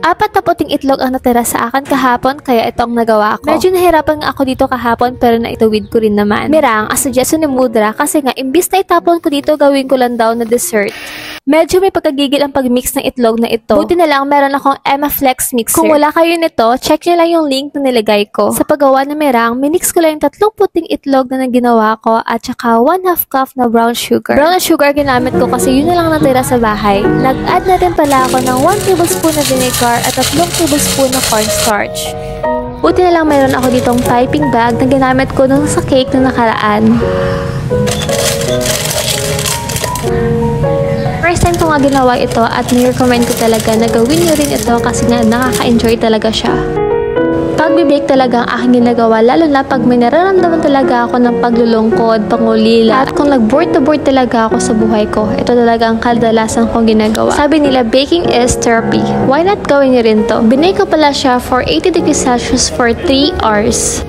4 na puting itlog ang natira sa akin kahapon kaya ito ang nagawa ko. Medyo nahirapan nga ako dito kahapon pero naituwid ko rin naman. Mirang, ang suggestion ni Mudra kasi nga imbis na itapon ko dito gawin ko lang daw na dessert. Medyo may pagkagigil ang pagmix ng itlog na ito. Buti na lang meron akong Emma Flex mixer. Kung wala kayo nito, check nyo lang yung link na nilagay ko. Sa paggawa ng mirang, minix ko lang yung 3 puting itlog na ginawa ko at saka 1/2 cup na brown sugar. Brown sugar ginamit ko kasi yun na lang natira sa bahay. Nag-add na rin pala ako ng 1 tablespoon na vinegar at 3 tablespoon na cornstarch. Buti na lang mayroon ako ditong piping bag na ginamit ko nung sa cake na nakaraan. First time ko nga ginawa ito at ni-recommend ko talaga na gawin nyo rin ito kasi nga nakaka-enjoy talaga siya. Pag-bake talaga ang aking ginagawa lalo na pag may nararamdaman talaga ako ng paglulungkod, pangulila at kung nag-bored na bored talaga ako sa buhay ko, ito talaga ang kadalasan kong ginagawa. Sabi nila baking is therapy. Why not gawin nyo rin to? Binake ko pala siya for 80 degrees Celsius for 3 hours.